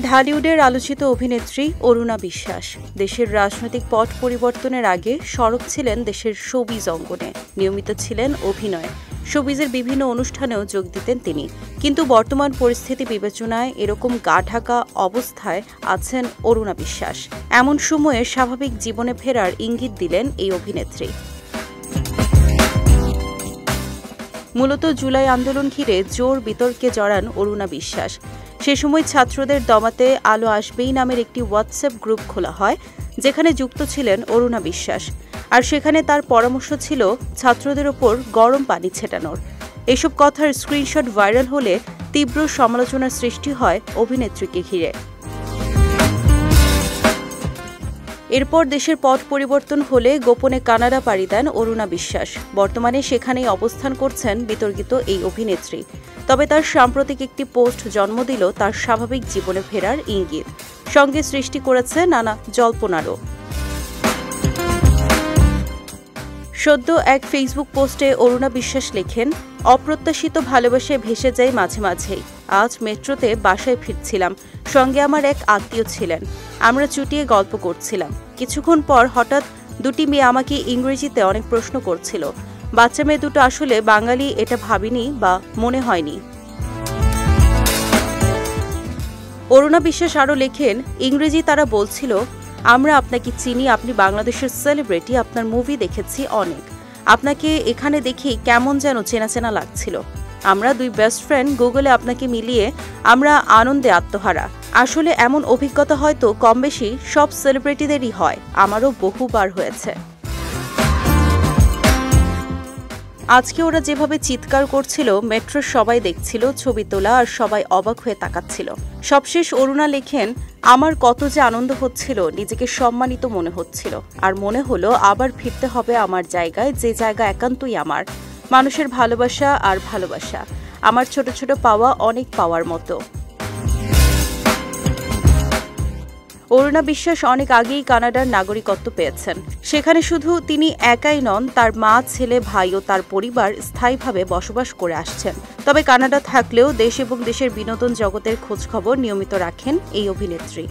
ঢালিউডের আলোচিত অভিনেত্রী অরুণা বিশ্বাস দেশের রাজনৈতিক পট পরিবর্তনের আগে সরব ছিলেন দেশের শোবিজ অঙ্গনে। নিয়মিত ছিলেন অভিনয়ে, শোবিজের বিভিন্ন অনুষ্ঠানেও যোগ দিতেন তিনি। কিন্তু বর্তমান পরিস্থিতি বিবেচনায় এরকম গা ঢাকা অবস্থায় আছেন অরুণা বিশ্বাস। এমন সময়ে স্বাভাবিক জীবনে ফেরার ইঙ্গিত দিলেন এই অভিনেত্রী। মূলত জুলাই আন্দোলন ঘিরে জোর বিতর্কে জড়ান অরুণা বিশ্বাস। সে সময় ছাত্রদের দমাতে আলো আসবেই নামের একটি হোয়াটসঅ্যাপ গ্রুপ খোলা হয়, যেখানে যুক্ত ছিলেন অরুণা বিশ্বাস। আর সেখানে তার পরামর্শ ছিল ছাত্রদের ওপর গরম পানি ছেটানোর। এসব কথার স্ক্রিনশট ভাইরাল হলে তীব্র সমালোচনার সৃষ্টি হয় অভিনেত্রীকে ঘিরে। এরপর দেশের পট পরিবর্তন হলে গোপনে কানাডা পাড়ি দেন অরুণা বিশ্বাস। বর্তমানে সেখানেই অবস্থান করছেন বিতর্কিত এই অভিনেত্রী। তবে তার সাম্প্রতিক একটি পোস্ট জন্ম দিল তার স্বাভাবিক জীবনে ফেরার ইঙ্গিত, সঙ্গে সৃষ্টি করেছে নানা জল্পনারও। সদ্য এক ফেসবুক পোস্টে অরুণা বিশ্বাস লেখেন, অপ্রত্যাশিত ভালোবাসায় ভেসে যাই মাঝে মাঝেই। আজ মেট্রোতে বাসায় ফিরছিলাম, সঙ্গে আমার এক আত্মীয় ছিলেন। আমরা চুটিয়ে গল্প করছিলাম। কিছুক্ষণ পর হঠাৎ দুটি মেয়ে আমাকে ইংরেজিতে অনেক প্রশ্ন করছিল। বাচ্চা মেয়ে দুটো আসলে বাঙালি এটা ভাবিনি বা মনে হয়নি। অরুণা বিশ্বাস আরও লেখেন, ইংরেজি তারা বলছিল, আমরা আপনাকে চিনি, আপনি বাংলাদেশের সেলিব্রিটি, আপনার মুভি দেখেছি অনেক। আপনাকে এখানে দেখেই কেমন যেন চেনা চেনা লাগছিল। আমরা দুই বেস্ট ফ্রেন্ড, গুগলে আপনাকে মিলিয়ে আমরা আনন্দে আত্মহারা। আসলে এমন অভিজ্ঞতা হয়তো কম বেশি সব সেলিব্রিটিদেরই হয়, আমারও বহুবার হয়েছে। আজকে ওরা যেভাবে চিৎকার করছিল, মেট্রোর সবাই দেখছিল, ছবি তোলা, আর সবাই অবাক হয়ে তাকাচ্ছিল। সবশেষ অরুণা লেখেন, আমার কত যে আনন্দ হচ্ছিল, নিজেকে সম্মানিত মনে হচ্ছিল। আর মনে হলো আবার ফিরতে হবে আমার জায়গায়, যে জায়গা একান্তই আমার। মানুষের ভালোবাসা আর ভালোবাসা, আমার ছোট ছোট পাওয়া, অনেক পাওয়ার মতো। অরুণা বিশ্বাস অনেক আগেই কানাডার নাগরিকত্ব পেয়েছেন। সেখানে শুধু তিনি একাই নন, তার মা, ছেলে, ভাই ও তার পরিবার স্থায়ীভাবে বসবাস করে আসছেন। তবে কানাডা থাকলেও দেশ এবং দেশের বিনোদন জগতের খোঁজখবর নিয়মিত রাখেন এই অভিনেত্রী।